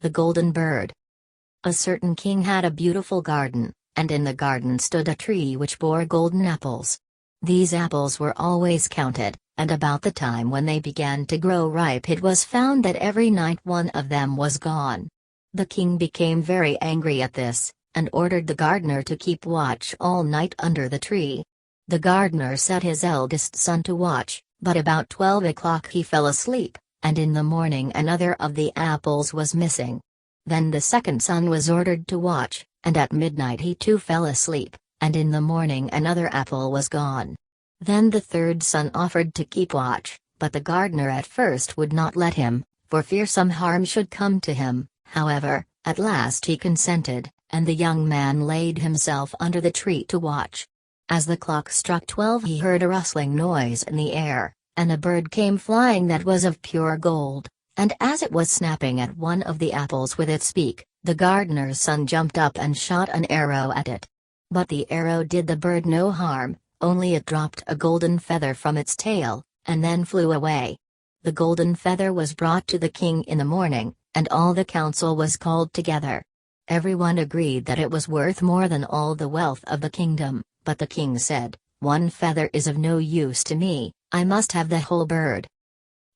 The Golden Bird. A certain king had a beautiful garden, and in the garden stood a tree which bore golden apples. These apples were always counted, and about the time when they began to grow ripe it was found that every night one of them was gone. The king became very angry at this, and ordered the gardener to keep watch all night under the tree. The gardener set his eldest son to watch, but about 12 o'clock he fell asleep, and in the morning another of the apples was missing. Then the second son was ordered to watch, and at midnight he too fell asleep, and in the morning another apple was gone. Then the third son offered to keep watch, but the gardener at first would not let him, for fear some harm should come to him. However, at last he consented, and the young man laid himself under the tree to watch. As the clock struck 12 he heard a rustling noise in the air, and a bird came flying that was of pure gold, and as it was snapping at one of the apples with its beak, the gardener's son jumped up and shot an arrow at it. But the arrow did the bird no harm, only it dropped a golden feather from its tail, and then flew away. The golden feather was brought to the king in the morning, and all the council was called together. Everyone agreed that it was worth more than all the wealth of the kingdom, but the king said, "One feather is of no use to me, I must have the whole bird."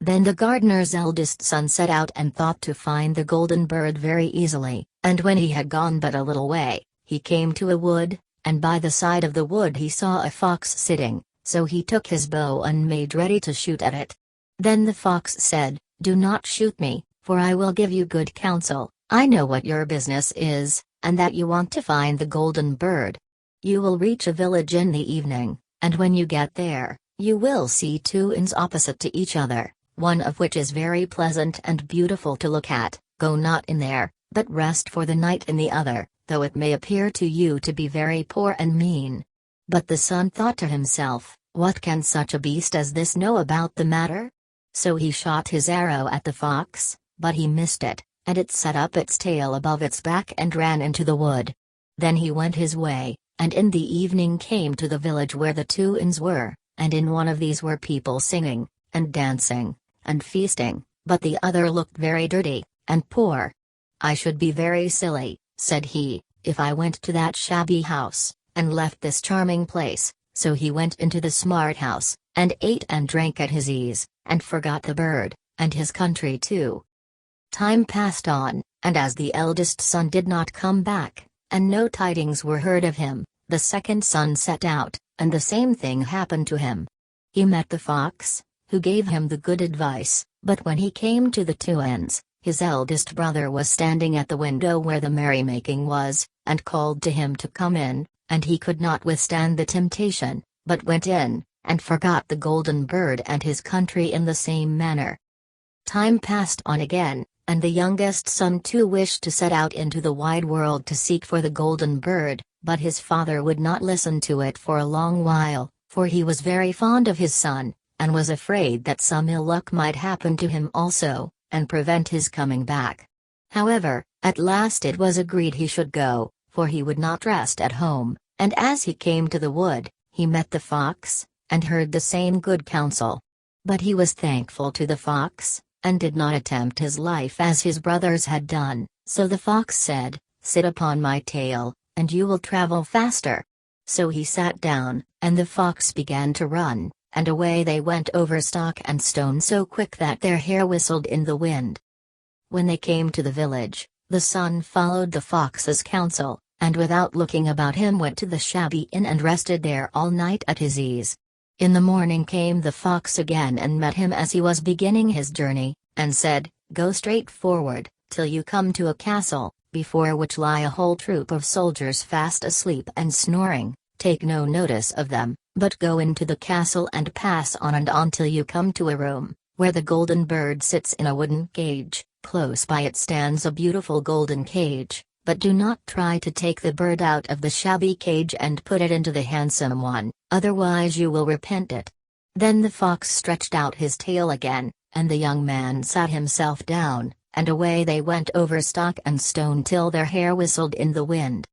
Then the gardener's eldest son set out and thought to find the golden bird very easily, and when he had gone but a little way, he came to a wood, and by the side of the wood he saw a fox sitting, so he took his bow and made ready to shoot at it. Then the fox said, "Do not shoot me, for I will give you good counsel. I know what your business is, and that you want to find the golden bird. You will reach a village in the evening, and when you get there, you will see two inns opposite to each other, one of which is very pleasant and beautiful to look at. Go not in there, but rest for the night in the other, though it may appear to you to be very poor and mean." But the son thought to himself, "What can such a beast as this know about the matter?" So he shot his arrow at the fox, but he missed it, and it set up its tail above its back and ran into the wood. Then he went his way, and in the evening came to the village where the two inns were, and in one of these were people singing, and dancing, and feasting, but the other looked very dirty, and poor. "I should be very silly," said he, "if I went to that shabby house, and left this charming place." So he went into the smart house, and ate and drank at his ease, and forgot the bird, and his country too. Time passed on, and as the eldest son did not come back, and no tidings were heard of him, the second son set out, and the same thing happened to him. He met the fox, who gave him the good advice, but when he came to the two inns, his eldest brother was standing at the window where the merrymaking was, and called to him to come in, and he could not withstand the temptation, but went in, and forgot the golden bird and his country in the same manner. Time passed on again, and the youngest son too wished to set out into the wide world to seek for the golden bird, but his father would not listen to it for a long while, for he was very fond of his son, and was afraid that some ill luck might happen to him also, and prevent his coming back. However, at last it was agreed he should go, for he would not rest at home, and as he came to the wood, he met the fox, and heard the same good counsel. But he was thankful to the fox, and did not attempt his life as his brothers had done, so the fox said, "Sit upon my tail, and you will travel faster." So he sat down, and the fox began to run, and away they went over stock and stone so quick that their hair whistled in the wind. When they came to the village, the son followed the fox's counsel, and without looking about him went to the shabby inn and rested there all night at his ease. In the morning came the fox again and met him as he was beginning his journey, and said, "Go straight forward, till you come to a castle, before which lie a whole troop of soldiers fast asleep and snoring. Take no notice of them, but go into the castle and pass on and on till you come to a room, where the golden bird sits in a wooden cage. Close by it stands a beautiful golden cage, but do not try to take the bird out of the shabby cage and put it into the handsome one, otherwise you will repent it." Then the fox stretched out his tail again, and the young man sat himself down, and away they went over stock and stone till their hair whistled in the wind.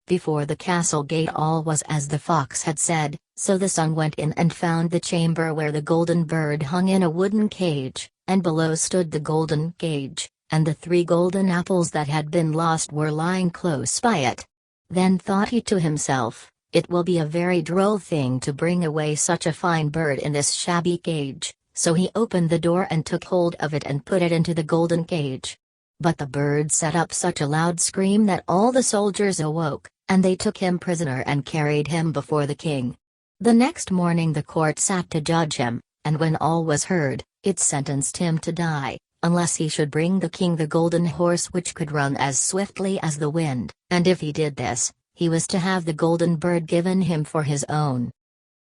Before the castle gate all was as the fox had said, so the son went in and found the chamber where the golden bird hung in a wooden cage, and below stood the golden cage, and the 3 golden apples that had been lost were lying close by it. Then thought he to himself, "It will be a very droll thing to bring away such a fine bird in this shabby cage," so he opened the door and took hold of it and put it into the golden cage. But the bird set up such a loud scream that all the soldiers awoke, and they took him prisoner and carried him before the king. The next morning the court sat to judge him, and when all was heard, it sentenced him to die, unless he should bring the king the golden horse which could run as swiftly as the wind, and if he did this, he was to have the golden bird given him for his own.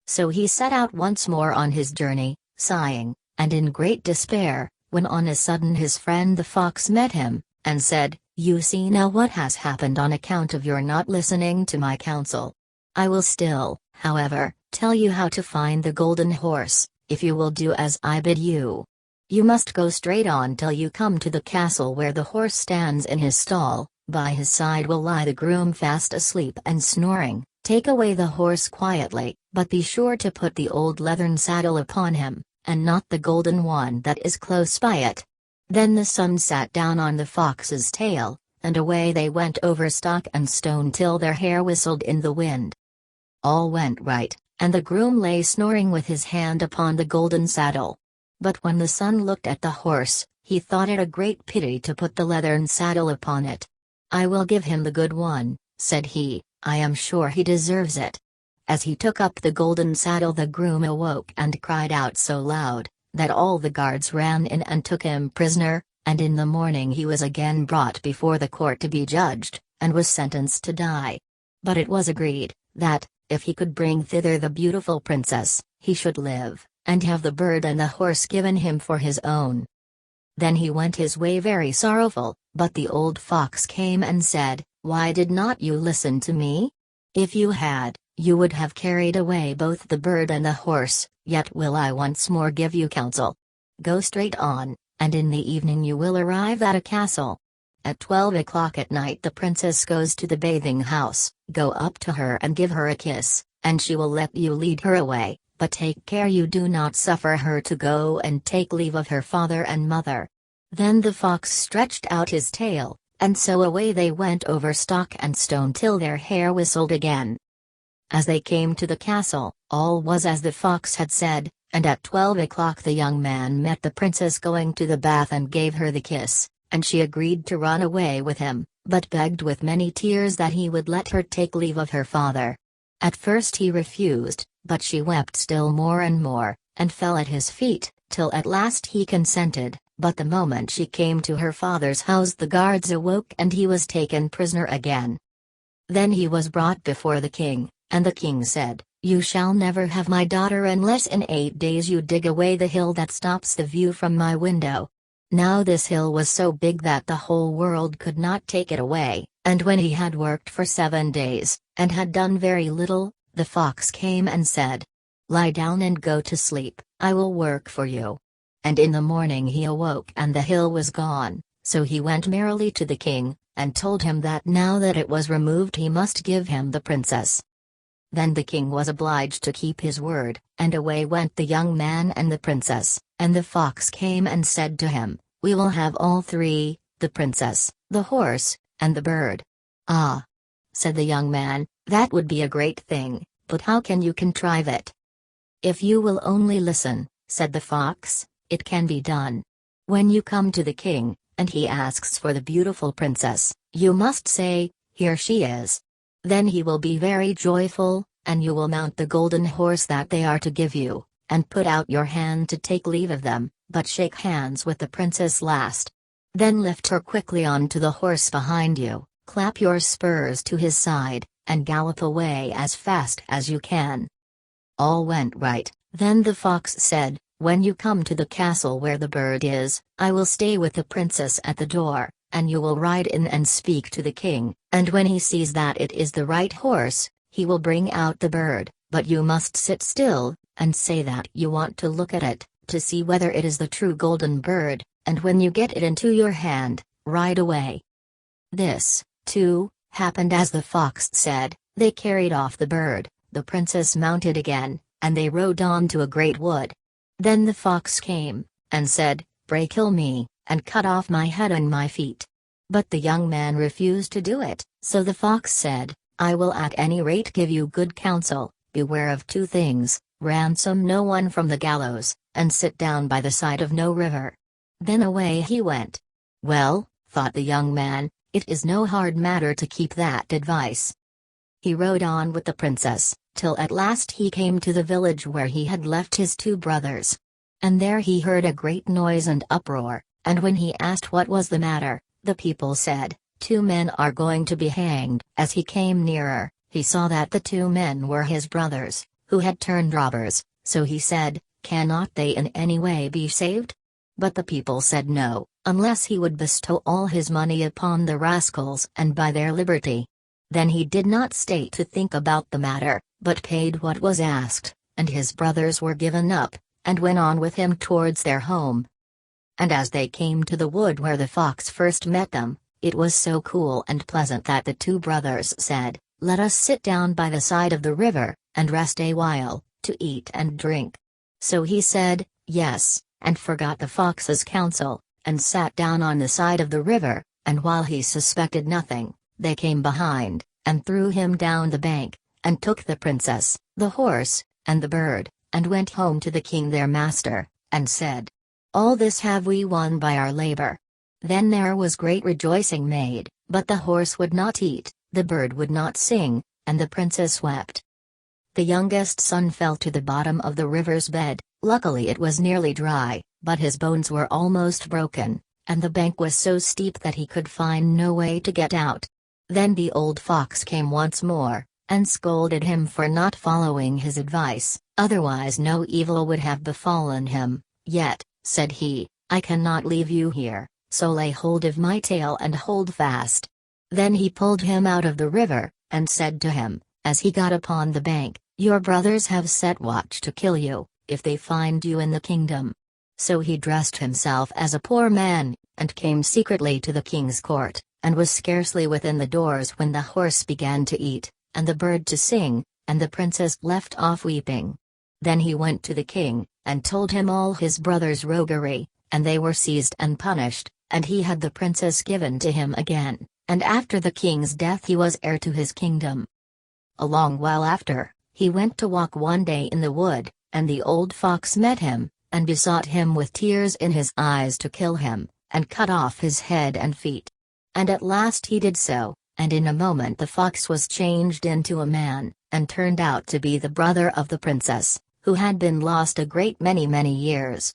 So he set out once more on his journey, sighing, and in great despair, when on a sudden his friend the fox met him, and said, "You see now what has happened on account of your not listening to my counsel. I will still, however, tell you how to find the golden horse, if you will do as I bid you. You must go straight on till you come to the castle where the horse stands in his stall, by his side will lie the groom fast asleep and snoring. Take away the horse quietly, but be sure to put the old leathern saddle upon him, and not the golden one that is close by it." Then the son sat down on the fox's tail, and away they went over stock and stone till their hair whistled in the wind. All went right, and the groom lay snoring with his hand upon the golden saddle. But when the son looked at the horse, he thought it a great pity to put the leathern saddle upon it. "I will give him the good one," said he, "I am sure he deserves it." As he took up the golden saddle the groom awoke and cried out so loud, that all the guards ran in and took him prisoner, and in the morning he was again brought before the court to be judged, and was sentenced to die. But it was agreed, that, if he could bring thither the beautiful princess, he should live, and have the bird and the horse given him for his own. Then he went his way very sorrowful, but the old fox came and said, "Why did not you listen to me? If you had, you would have carried away both the bird and the horse, yet will I once more give you counsel. Go straight on, and in the evening you will arrive at a castle. At 12 o'clock at night the princess goes to the bathing house, go up to her and give her a kiss, and she will let you lead her away, but take care you do not suffer her to go and take leave of her father and mother." Then the fox stretched out his tail, and so away they went over stock and stone till their hair whistled again. As they came to the castle, all was as the fox had said, and at 12 o'clock the young man met the princess going to the bath and gave her the kiss, and she agreed to run away with him, but begged with many tears that he would let her take leave of her father. At first he refused, but she wept still more and more, and fell at his feet, till at last he consented, but the moment she came to her father's house the guards awoke and he was taken prisoner again. Then he was brought before the king, and the king said, "You shall never have my daughter unless in 8 days you dig away the hill that stops the view from my window." Now this hill was so big that the whole world could not take it away, and when he had worked for 7 days, and had done very little, the fox came and said, "Lie down and go to sleep, I will work for you." And in the morning he awoke and the hill was gone, so he went merrily to the king, and told him that now that it was removed he must give him the princess. Then the king was obliged to keep his word, and away went the young man and the princess, and the fox came and said to him, "We will have all three, the princess, the horse, and the bird." "Ah," said the young man, "that would be a great thing, but how can you contrive it?" "If you will only listen," said the fox, "it can be done. When you come to the king, and he asks for the beautiful princess, you must say, 'Here she is.' Then he will be very joyful, and you will mount the golden horse that they are to give you, and put out your hand to take leave of them, but shake hands with the princess last. Then lift her quickly on to the horse behind you, clap your spurs to his side, and gallop away as fast as you can." All went right. Then the fox said, "When you come to the castle where the bird is, I will stay with the princess at the door, and you will ride in and speak to the king, and when he sees that it is the right horse, he will bring out the bird, but you must sit still, and say that you want to look at it, to see whether it is the true golden bird, and when you get it into your hand, ride away." This, too, happened as the fox said. They carried off the bird, the princess mounted again, and they rode on to a great wood. Then the fox came, and said, "Pray kill me, and cut off my head and my feet." But the young man refused to do it, so the fox said, "I will at any rate give you good counsel. Beware of two things: ransom no one from the gallows, and sit down by the side of no river." Then away he went. "Well," thought the young man, "it is no hard matter to keep that advice." He rode on with the princess, till at last he came to the village where he had left his two brothers. And there he heard a great noise and uproar, and when he asked what was the matter, the people said, "Two men are going to be hanged." As he came nearer, he saw that the two men were his brothers, who had turned robbers, so he said, "Cannot they in any way be saved?" But the people said no, unless he would bestow all his money upon the rascals and buy their liberty. Then he did not stay to think about the matter, but paid what was asked, and his brothers were given up, and went on with him towards their home. And as they came to the wood where the fox first met them, it was so cool and pleasant that the two brothers said, "Let us sit down by the side of the river, and rest a while, to eat and drink." So he said, "Yes," and forgot the fox's counsel, and sat down on the side of the river, and while he suspected nothing, they came behind, and threw him down the bank, and took the princess, the horse, and the bird, and went home to the king their master, and said, "All this have we won by our labor." Then there was great rejoicing made, but the horse would not eat, the bird would not sing, and the princess wept. The youngest son fell to the bottom of the river's bed. Luckily it was nearly dry, but his bones were almost broken, and the bank was so steep that he could find no way to get out. Then the old fox came once more, and scolded him for not following his advice, otherwise no evil would have befallen him. "Yet," said he, "I cannot leave you here, so lay hold of my tail and hold fast." Then he pulled him out of the river, and said to him, as he got upon the bank, "Your brothers have set watch to kill you, if they find you in the kingdom." So he dressed himself as a poor man, and came secretly to the king's court, and was scarcely within the doors when the horse began to eat, and the bird to sing, and the princess left off weeping. Then he went to the king, and told him all his brother's roguery, and they were seized and punished, and he had the princess given to him again, and after the king's death he was heir to his kingdom. A long while after, he went to walk one day in the wood, and the old fox met him, and besought him with tears in his eyes to kill him, and cut off his head and feet. And at last he did so, and in a moment the fox was changed into a man, and turned out to be the brother of the princess, who had been lost a great many years.